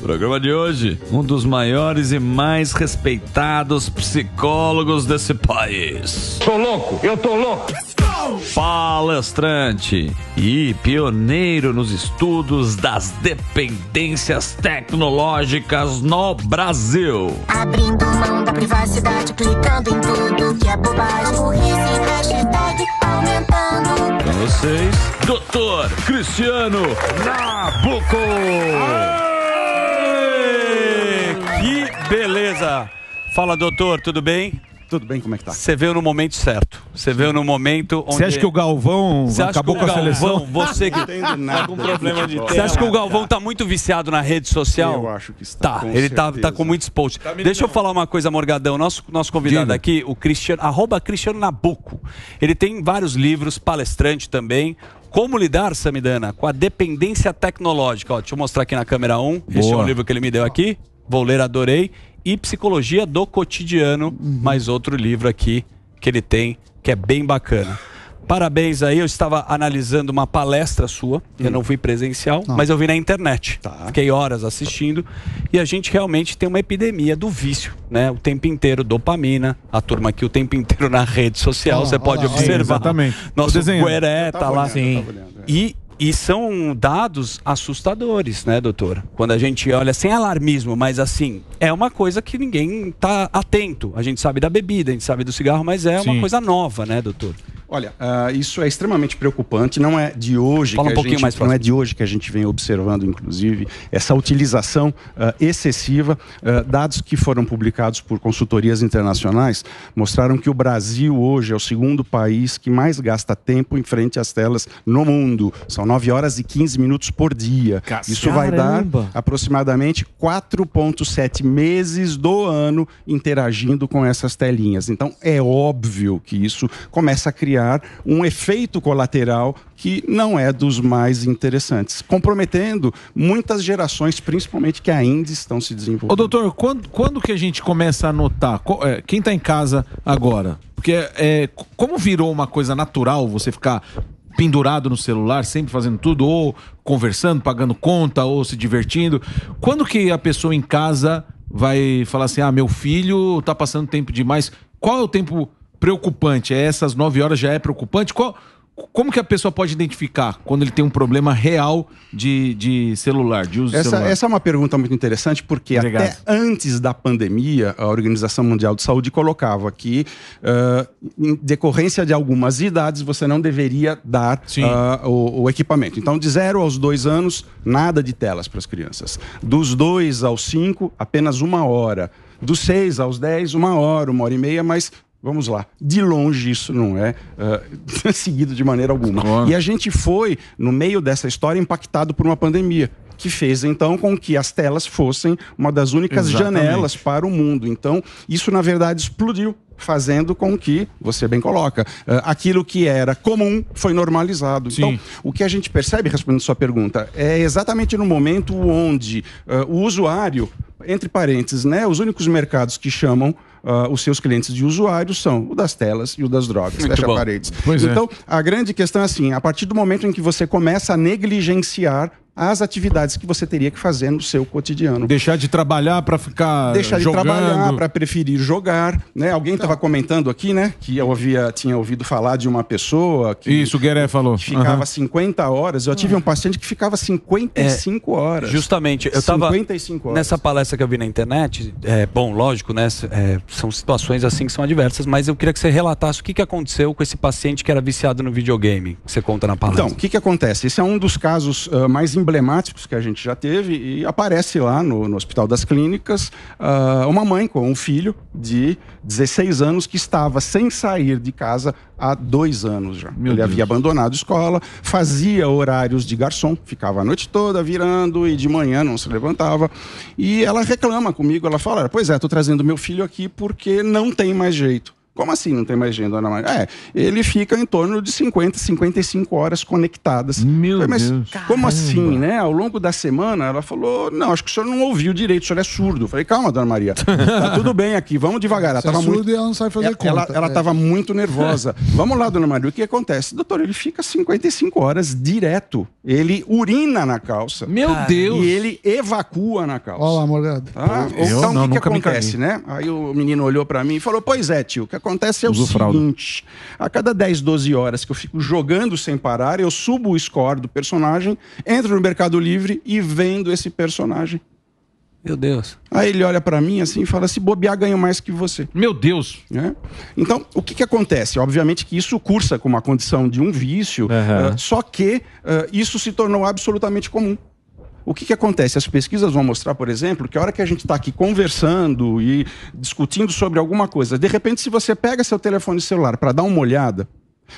Programa de hoje, um dos maiores e mais respeitados psicólogos desse país. Tô louco, eu tô louco. Palestrante e pioneiro nos estudos das dependências tecnológicas no Brasil. Abrindo mão da privacidade, clicando em tudo que é bobagem. Burrice, hashtag aumentando. Com vocês, Dr. Cristiano Nabuco. Que beleza! Fala, doutor, tudo bem? Tudo bem, como é que tá? Você veio no momento certo. Você veio no momento onde... Você acha que o Galvão acabou com a seleção? Você que tá com problema de tempo. Você acha que o Galvão tá muito viciado na rede social? Eu acho que está. Tá, ele tá com muitos posts. Deixa eu falar uma coisa, Morgadão. Nosso convidado aqui, o Cristiano, @Cristiano Nabuco. Ele tem vários livros, palestrante também. Como lidar, Samidana, com a dependência tecnológica? Ó, deixa eu mostrar aqui na câmera 1. Esse é o livro que ele me deu aqui. Vou ler, adorei. E Psicologia do Cotidiano, mais outro livro aqui que ele tem, que é bem bacana. Parabéns aí, eu estava analisando uma palestra sua, eu não fui presencial, mas eu vi na internet. Fiquei horas assistindo e a gente realmente tem uma epidemia do vício, né? O tempo inteiro, dopamina, a turma aqui o tempo inteiro na rede social, você pode observar. Exatamente. Nosso Gueré tá lá. Sim. E são dados assustadores, né, doutor? Quando a gente olha, sem alarmismo, mas assim, é uma coisa que ninguém tá atento. A gente sabe da bebida, a gente sabe do cigarro, mas é uma coisa nova, né, doutor? Olha, isso é extremamente preocupante, não é de hoje Fala um pouquinho mais não é de hoje que a gente vem observando, inclusive, essa utilização excessiva. Dados que foram publicados por consultorias internacionais mostraram que o Brasil hoje é o segundo país que mais gasta tempo em frente às telas no mundo. São 9 horas e 15 minutos por dia. Isso vai dar aproximadamente 4,7 meses do ano interagindo com essas telinhas. Então, é óbvio que isso começa a criar um efeito colateral que não é dos mais interessantes, comprometendo muitas gerações, principalmente que ainda estão se desenvolvendo. Ô, doutor, quando que a gente começa a notar? Quem está em casa agora? Porque como virou uma coisa natural você ficar pendurado no celular, sempre fazendo tudo, ou conversando, pagando conta, ou se divertindo. Quando que a pessoa em casa vai falar assim, meu filho está passando tempo demais? Qual é o tempo preocupante? Essas 9 horas já é preocupante? Como que a pessoa pode identificar quando ele tem um problema real de celular, de uso de celular? Essa é uma pergunta muito interessante, porque até antes da pandemia, a Organização Mundial de Saúde colocava que, em decorrência de algumas idades, você não deveria dar o equipamento. Então, de 0 aos 2 anos, nada de telas para as crianças. Dos 2 aos 5, apenas 1 hora. Dos 6 aos 10, 1 hora, 1h30, mas... Vamos lá, de longe isso não é seguido de maneira alguma. E a gente foi, no meio dessa história, impactado por uma pandemia, que fez então com que as telas fossem uma das únicas janelas para o mundo. Então, isso na verdade explodiu, fazendo com que, você bem coloca, aquilo que era comum foi normalizado. Então, o que a gente percebe, respondendo a sua pergunta, é exatamente no momento onde o usuário, entre parênteses, né, os únicos mercados que chamam os seus clientes de usuários são o das telas e o das drogas, fecha paredes. Então, a grande questão é assim, a partir do momento em que você começa a negligenciar as atividades que você teria que fazer no seu cotidiano. Deixar de trabalhar para ficar Deixar jogando. de trabalhar para preferir jogar, né? Alguém estava comentando aqui, né? Que eu tinha ouvido falar de uma pessoa que... Isso, o Gueré falou. Que ficava 50 horas. Eu tive um paciente que ficava 55 horas. Justamente, eu estava 55 horas. nessa palestra que eu vi na internet, bom, lógico, né? São situações assim que são adversas, mas eu queria que você relatasse o que aconteceu com esse paciente que era viciado no videogame, que você conta na palestra. Então, o que acontece? Esse é um dos casos mais emblemáticos que a gente já teve e aparece lá no Hospital das Clínicas uma mãe com um filho de 16 anos que estava sem sair de casa há 2 anos já. Ele havia abandonado a escola, fazia horários de garçom, ficava a noite toda virando e de manhã não se levantava. E ela reclama comigo, ela fala, pois é, estou trazendo meu filho aqui porque não tem mais jeito. Como assim não tem mais gente, dona Maria? Ele fica em torno de 50, 55 horas conectadas. Meu falei, mas Deus. como assim, né? Ao longo da semana, ela falou, não, acho que o senhor não ouviu direito, o senhor é surdo. Eu falei, calma, dona Maria, tá tudo bem aqui, vamos devagar. Ela estava muito... e ela não sabe fazer conta. Ela estava muito nervosa. Vamos lá, dona Maria, o que acontece? Doutor, ele fica 55 horas direto. Ele urina na calça. Meu Deus! E ele evacua na calça. Olha lá, Morgado. Tá? Então, o que acontece, né? Aí o menino olhou pra mim e falou, pois é, tio, o que acontece é o seguinte, a cada 10, 12 horas que eu fico jogando sem parar, eu subo o score do personagem, entro no Mercado Livre e vendo esse personagem. Meu Deus. Aí ele olha pra mim assim e fala, se bobear, ganho mais que você. Meu Deus! Né? Então, o que acontece? Obviamente que isso cursa com uma condição de um vício, só que isso se tornou absolutamente comum. O que acontece? As pesquisas vão mostrar, por exemplo, que a hora que a gente está aqui conversando e discutindo sobre alguma coisa, de repente, se você pega seu telefone celular para dar uma olhada,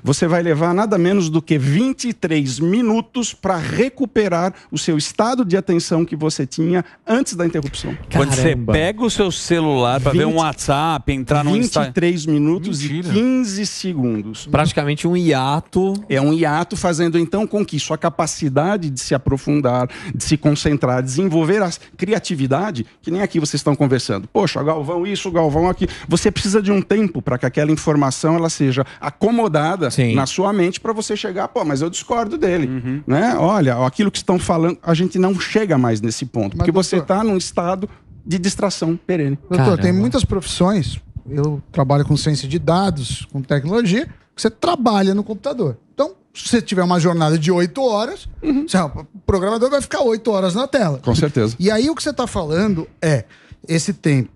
você vai levar nada menos do que 23 minutos para recuperar o seu estado de atenção que você tinha antes da interrupção. Quando você pega o seu celular para ver um WhatsApp, entrar no Instagram... 23 minutos e 15 segundos. Praticamente um hiato. É um hiato, fazendo então com que sua capacidade de se aprofundar, de se concentrar, desenvolver a criatividade, que nem aqui vocês estão conversando. Poxa, Galvão isso, Galvão aqui. Você precisa de um tempo para que aquela informação ela seja acomodada na sua mente para você chegar, mas eu discordo dele, né? Olha, aquilo que estão falando, a gente não chega mais nesse ponto, porque você está num estado de distração perene. Doutor, tem muitas profissões, eu trabalho com ciência de dados, com tecnologia, você trabalha no computador. Então, se você tiver uma jornada de 8 horas, o programador vai ficar 8 horas na tela. Com certeza. E aí o que você está falando é esse tempo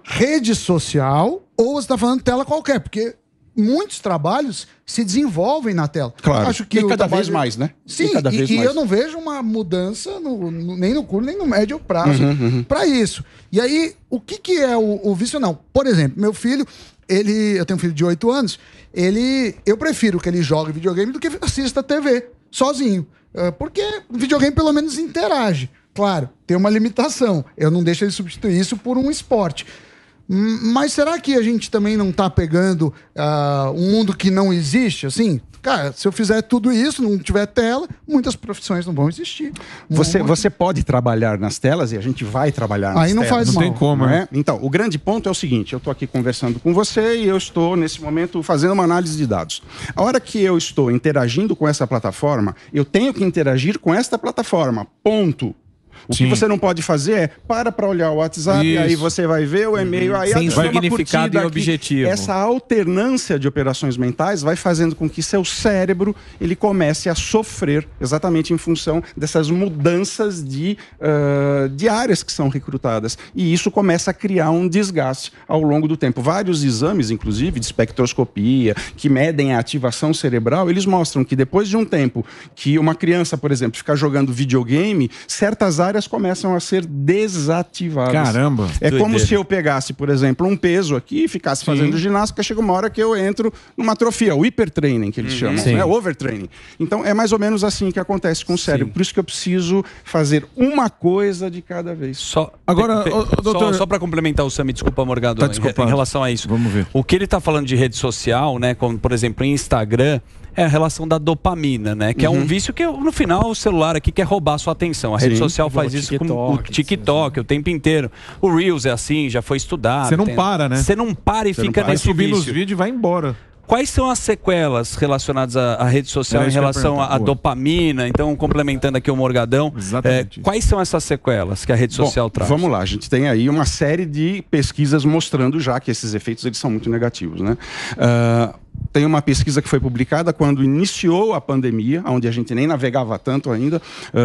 rede social ou você está falando tela qualquer, porque muitos trabalhos se desenvolvem na tela. Claro. Acho que e cada vez mais, né? Sim, e eu não vejo uma mudança nem no curto, nem no médio prazo para isso. E aí, o que é o vício? Não. Por exemplo, meu filho, eu tenho um filho de 8 anos, eu prefiro que ele jogue videogame do que assista TV sozinho. Porque o videogame pelo menos interage. Claro, tem uma limitação. Eu não deixo ele substituir isso por um esporte. Mas será que a gente também não está pegando um mundo que não existe, assim? Cara, se eu fizer tudo isso, não tiver tela, muitas profissões não vão existir. Você pode trabalhar nas telas e a gente vai trabalhar nas telas. Aí não faz mal. Não tem como, né? Então, o grande ponto é o seguinte, eu estou aqui conversando com você e eu estou, nesse momento, fazendo uma análise de dados. A hora que eu estou interagindo com essa plataforma, eu tenho que interagir com esta plataforma, ponto. O que você não pode fazer é para olhar o WhatsApp, aí você vai ver o e-mail, aí sem significado e objetivo. Essa alternância de operações mentais vai fazendo com que seu cérebro ele comece a sofrer exatamente em função dessas mudanças de áreas que são recrutadas. E isso começa a criar um desgaste ao longo do tempo. Vários exames, inclusive, de espectroscopia, que medem a ativação cerebral, eles mostram que depois de um tempo que uma criança, por exemplo, ficar jogando videogame, certas áreas começam a ser desativadas. Caramba! É como se eu pegasse, por exemplo, um peso aqui e ficasse fazendo ginástica, chega uma hora que eu entro numa atrofia, o hipertraining, que eles chamam, né? Overtraining. Então, é mais ou menos assim que acontece com o cérebro. Por isso que eu preciso fazer uma coisa de cada vez. Agora, doutor... Só para complementar o Sami, desculpa, Morgado, em relação a isso. Vamos ver. O que ele está falando de rede social, né, como, por exemplo, em Instagram, é a relação da dopamina, né? Que é um vício que, no final, o celular aqui quer roubar a sua atenção. A rede social faz isso com o TikTok o tempo inteiro. O Reels é assim, já foi estudado. Você não para, né? Você não para e fica nesse vício. Vai subir nos vídeos e vai embora. Quais são as sequelas relacionadas à rede social em relação à dopamina? Então, complementando aqui o Morgadão, quais são essas sequelas que a rede social traz? Vamos lá, a gente tem aí uma série de pesquisas mostrando já que esses efeitos eles são muito negativos, né? Tem uma pesquisa que foi publicada quando iniciou a pandemia, onde a gente nem navegava tanto ainda,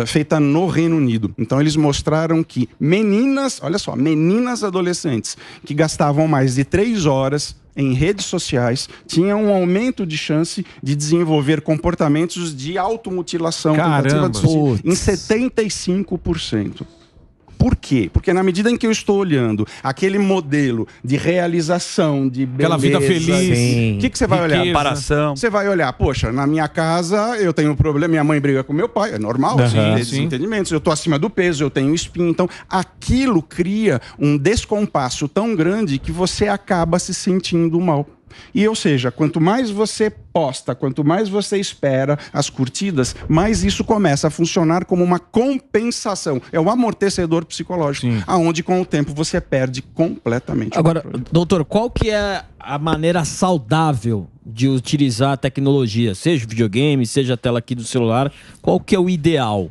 feita no Reino Unido. Então eles mostraram que meninas, olha só, meninas adolescentes que gastavam mais de 3 horas em redes sociais tinham um aumento de chance de desenvolver comportamentos de automutilação em 75%. Por quê? Porque na medida em que eu estou olhando aquele modelo de realização, de beleza... Aquela vida feliz. O que você vai olhar? Comparação. Você vai olhar, poxa, na minha casa eu tenho um problema, minha mãe briga com meu pai, é normal, desentendimentos, eu estou acima do peso, eu tenho espinha. Então, aquilo cria um descompasso tão grande que você acaba se sentindo mal. E, ou seja, quanto mais você posta, quanto mais você espera as curtidas, mais isso começa a funcionar como uma compensação. É um amortecedor psicológico, aonde com o tempo você perde completamente. Agora, doutor, qual que é a maneira saudável de utilizar a tecnologia? Seja videogame, seja a tela aqui do celular, qual que é o ideal?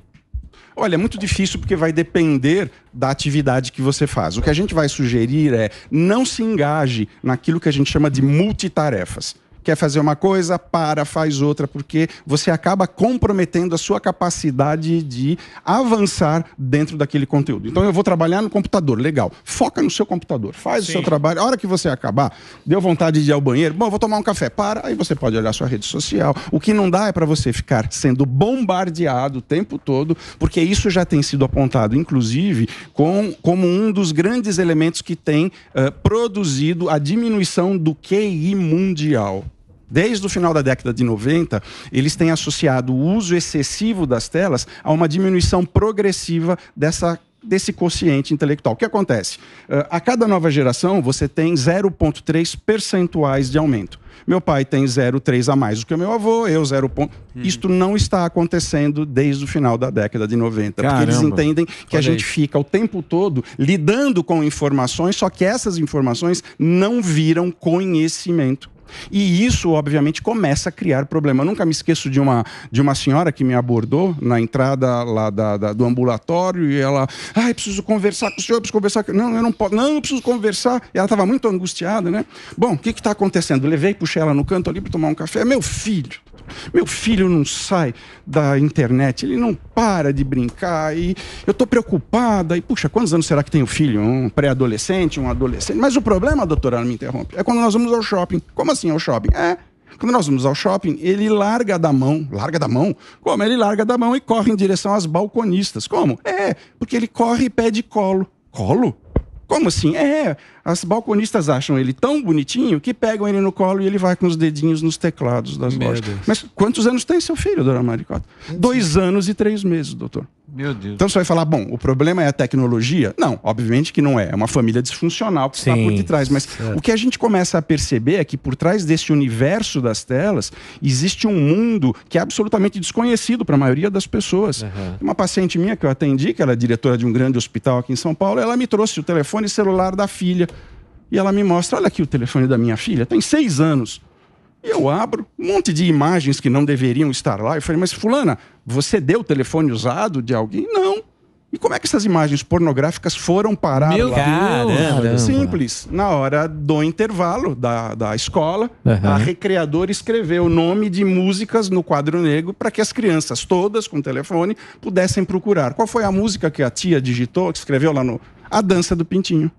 Olha, é muito difícil porque vai depender da atividade que você faz. O que a gente vai sugerir é não se engaje naquilo que a gente chama de multitarefas. Quer fazer uma coisa, faz outra, porque você acaba comprometendo a sua capacidade de avançar dentro daquele conteúdo. Então eu vou trabalhar no computador, legal. Foca no seu computador, faz o seu trabalho. A hora que você acabar, deu vontade de ir ao banheiro, bom, vou tomar um café, aí você pode olhar sua rede social. O que não dá é para você ficar sendo bombardeado o tempo todo, porque isso já tem sido apontado, inclusive, como um dos grandes elementos que tem produzido a diminuição do QI mundial. Desde o final da década de 90, eles têm associado o uso excessivo das telas a uma diminuição progressiva desse quociente intelectual. O que acontece? A cada nova geração, você tem 0,3 percentuais de aumento. Meu pai tem 0,3 a mais do que o meu avô, eu 0. Isto não está acontecendo desde o final da década de 90. Caramba. Porque eles entendem que a gente fica o tempo todo lidando com informações, só que essas informações não viram conhecimento. E isso, obviamente, começa a criar problema. Eu nunca me esqueço de uma senhora que me abordou na entrada lá do ambulatório e ela, preciso conversar com o senhor, preciso conversar. Não, eu não posso, não, eu preciso conversar. E ela estava muito angustiada, né? Bom, o que está acontecendo? Levei, puxei ela no canto ali para tomar um café. Meu filho não sai da internet, ele não para de brincar e eu estou preocupada. E, puxa, quantos anos será que tem o filho? Um pré-adolescente, um adolescente? Mas o problema, doutora, ela me interrompe, é quando nós vamos ao shopping. Como assim ao shopping? Quando nós vamos ao shopping, ele larga da mão. Larga da mão? Como? Ele larga da mão e corre em direção às balconistas. Como? Porque ele corre e pede colo. Colo? Como assim? As balconistas acham ele tão bonitinho que pegam ele no colo e ele vai com os dedinhos nos teclados das lojas. Mas quantos anos tem seu filho, dona Maricota? 2 anos e 3 meses, doutor. Meu Deus. Então você vai falar, bom, o problema é a tecnologia? Não, obviamente que não é. É uma família disfuncional que está por detrás. Mas o que a gente começa a perceber é que por trás desse universo das telas existe um mundo que é absolutamente desconhecido para a maioria das pessoas. Uma paciente minha que eu atendi, que ela é diretora de um grande hospital aqui em São Paulo, ela me trouxe o telefone celular da filha. E ela me mostra, olha aqui o telefone da minha filha, tem 6 anos. E eu abro um monte de imagens que não deveriam estar lá. Eu falei, mas fulana, você deu o telefone usado de alguém? Não. E como é que essas imagens pornográficas foram parar lá? Caramba. Simples. Na hora do intervalo da escola, a recreadora escreveu o nome de músicas no quadro negro para que as crianças todas com telefone pudessem procurar. Qual foi a música que a tia digitou, que escreveu lá no... A Dança do Pintinho.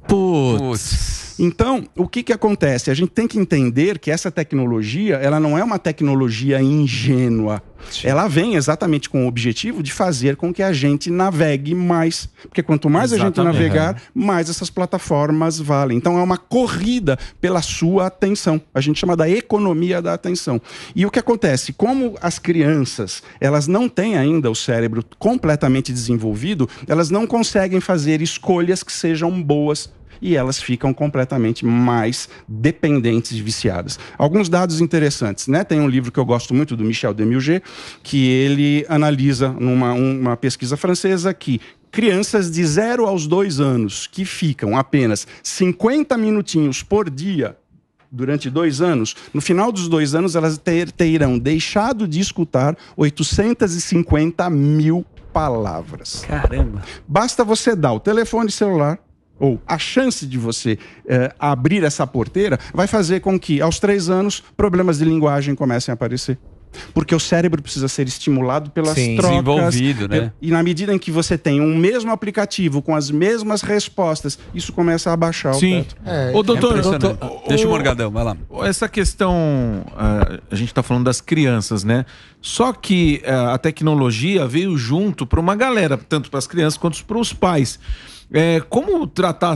Putz. Então, o que acontece? A gente tem que entender que essa tecnologia, ela não é uma tecnologia ingênua. Ela vem exatamente com o objetivo de fazer com que a gente navegue mais. Porque quanto mais a gente navegar, mais essas plataformas valem. Então, é uma corrida pela sua atenção. A gente chama da economia da atenção. E o que acontece? Como as crianças, elas não têm ainda o cérebro completamente desenvolvido, elas não conseguem fazer escolhas que sejam boas. E elas ficam completamente mais dependentes e viciadas. Alguns dados interessantes, né? Tem um livro que eu gosto muito, do Michel Demilger, que ele analisa uma pesquisa francesa que crianças de 0 aos 2 anos que ficam apenas 50 minutinhos por dia durante 2 anos, no final dos 2 anos elas terão deixado de escutar 850 mil palavras. Caramba! Basta você dar o telefone celular, ou a chance de você abrir essa porteira, vai fazer com que, aos 3 anos, problemas de linguagem comecem a aparecer. Porque o cérebro precisa ser estimulado pelas trocas. Desenvolvido, né? E na medida em que você tem um mesmo aplicativo com as mesmas respostas, isso começa a baixar o teto. Ô, doutor, deixa o Morgadão, vai lá. Essa questão, a gente está falando das crianças, né? Só que a tecnologia veio junto para uma galera, tanto para as crianças quanto para os pais. Como tratar,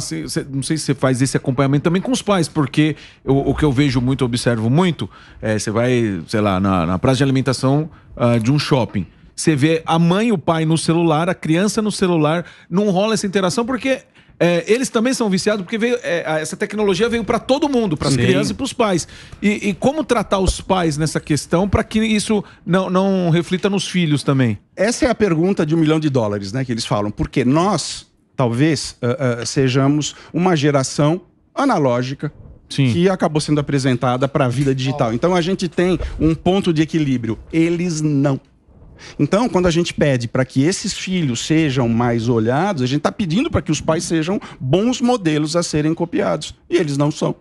não sei se você faz esse acompanhamento também com os pais, porque o que eu vejo muito, observo muito, você vai, sei lá, na praça de alimentação de um shopping. você vê a mãe e o pai no celular, a criança no celular, não rola essa interação porque eles também são viciados, porque essa tecnologia veio para todo mundo, para as crianças e para os pais. E como tratar os pais nessa questão para que isso não reflita nos filhos também? Essa é a pergunta de $1 milhão, né, que eles falam. Porque nós, talvez, sejamos uma geração analógica, que acabou sendo apresentada para a vida digital. Então a gente tem um ponto de equilíbrio. Eles não. Então, quando a gente pede para que esses filhos sejam mais olhados, a gente está pedindo para que os pais sejam bons modelos a serem copiados. E eles não são.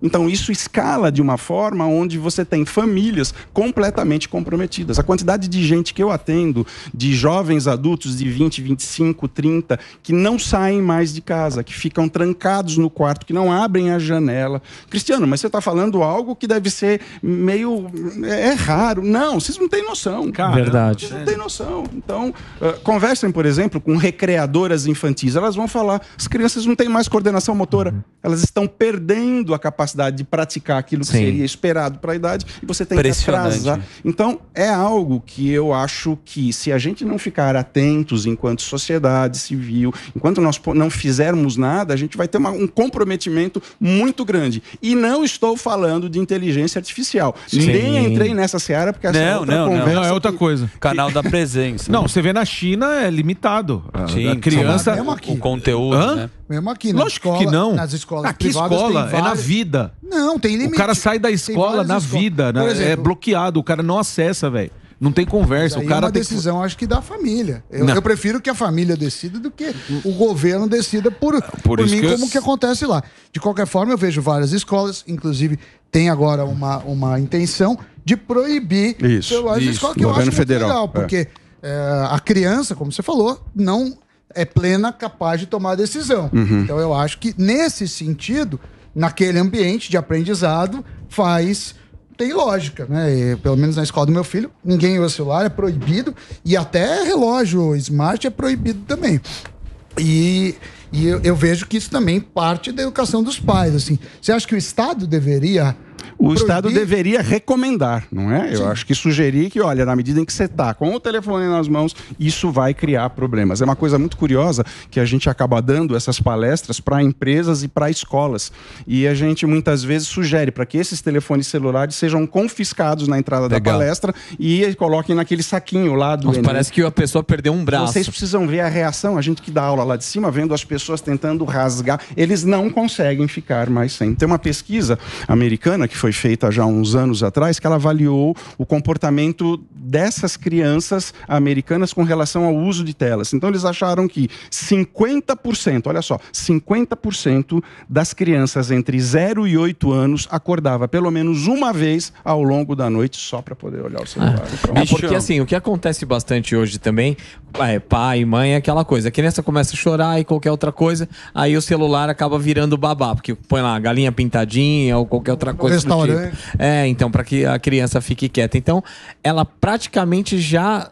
Então, isso escala de uma forma onde você tem famílias completamente comprometidas. A quantidade de gente que eu atendo, de jovens adultos de 20, 25, 30, que não saem mais de casa, que ficam trancados no quarto, que não abrem a janela. Cristiano, mas você está falando algo que deve ser meio... É raro. Não, vocês não têm noção. Cara, verdade. Vocês não têm noção. Então, conversem, por exemplo, com recreadoras infantis. Elas vão falar, as crianças não têm mais coordenação motora. Elas estão perdendo a capacidade de praticar aquilo que seria esperado para a idade, e você tem que atrasar. Então, é algo que eu acho que, se a gente não ficar atentos enquanto sociedade civil, enquanto nós não fizermos nada, a gente vai ter um comprometimento muito grande. E não estou falando de inteligência artificial. Nem entrei nessa seara, porque essa é outra conversa. Não, é outra coisa. Canal da presença. Não, você vê na China é limitado. A criança... O conteúdo, né? Mesmo aqui, lógico escola, que não. Nas escolas aqui privadas escola é na vida. Não, tem limite. O cara sai da escola na vida, né? É bloqueado, o cara não acessa, velho. Não tem conversa. O cara é uma decisão, acho que da família. Eu prefiro que a família decida do que o governo decida por mim, como que acontece lá. De qualquer forma, eu vejo várias escolas, inclusive tem agora uma intenção de proibir celulares na escola, que eu acho muito legal, porque a criança, como você falou, não é plena, capaz de tomar a decisão. Então eu acho que nesse sentido, naquele ambiente de aprendizado, tem lógica, né? E, pelo menos na escola do meu filho, ninguém usa celular, é proibido, e até relógio smart é proibido também. E eu vejo que isso também parte da educação dos pais, assim. Você acha que o Estado deveria... O Estado deveria recomendar, não é? Eu acho que sugerir que, olha, na medida em que você está com o telefone nas mãos, isso vai criar problemas. É uma coisa muito curiosa que a gente acaba dando essas palestras para empresas e para escolas. E a gente muitas vezes sugere para que esses telefones celulares sejam confiscados na entrada da palestra e coloquem naquele saquinho lá do Enem. Parece que a pessoa perdeu um braço. Vocês precisam ver a reação. A gente que dá aula lá de cima, vendo as pessoas tentando rasgar. Eles não conseguem ficar mais sem. Tem uma pesquisa americana que foi feita já há uns anos atrás, que ela avaliou o comportamento dessas crianças americanas com relação ao uso de telas. Então eles acharam que 50%, olha só, 50% das crianças entre 0 e 8 anos acordava pelo menos uma vez ao longo da noite só para poder olhar o celular. Então, porque assim, o que acontece bastante hoje também, pai, mãe, é aquela coisa, a criança começa a chorar e qualquer outra coisa, aí o celular acaba virando babá, porque põe lá galinha pintadinha ou qualquer outra coisa do tipo. Então, para que a criança fique quieta. Então, ela praticamente já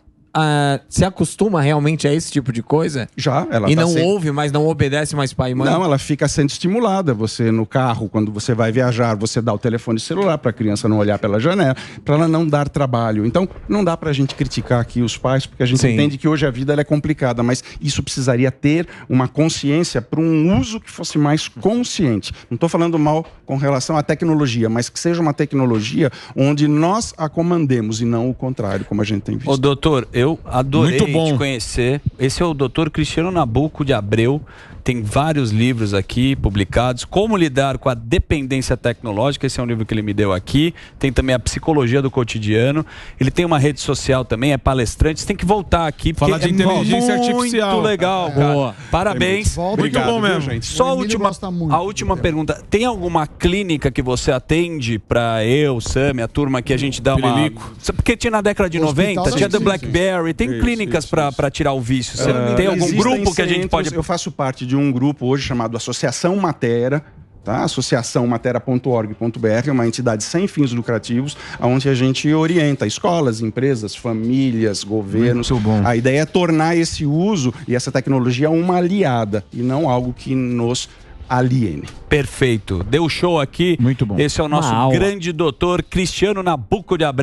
se acostuma realmente a esse tipo de coisa? Já. Ela e não ouve, mas não obedece mais pai e mãe? Não, ela fica sendo estimulada. Você, no carro, quando você vai viajar, você dá o telefone celular para a criança não olhar pela janela, para ela não dar trabalho. Então, não dá para a gente criticar aqui os pais, porque a gente entende que hoje a vida ela é complicada, mas isso precisaria ter uma consciência para um uso que fosse mais consciente. Não estou falando mal com relação à tecnologia, mas que seja uma tecnologia onde nós a comandemos e não o contrário, como a gente tem visto. Ô, doutor, eu adorei te conhecer. Esse é o Dr. Cristiano Nabuco de Abreu. Tem vários livros aqui publicados. Como lidar com a dependência tecnológica. Esse é um livro que ele me deu aqui. Tem também a Psicologia do Cotidiano. Ele tem uma rede social também, é palestrante. Você tem que voltar aqui. Falar de inteligência artificial. Muito legal, cara. Boa. Parabéns. Muito bom mesmo. Gente. Só a última pergunta. Tem alguma clínica que você atende para eu, Sam, a turma que a gente dá uma... Porque tinha na década de 90, tinha The Blackberry. Tem clínicas para tirar o vício. Você tem algum grupo que a gente pode... Eu faço parte de um grupo hoje chamado Associação Matera, tá? associaçãomatera.org.br, é uma entidade sem fins lucrativos, onde a gente orienta escolas, empresas, famílias, governos. Muito bom. A ideia é tornar esse uso e essa tecnologia uma aliada e não algo que nos aliene. Perfeito. Deu show aqui. Muito bom. Esse é o nosso grande doutor Cristiano Nabuco de Abreu.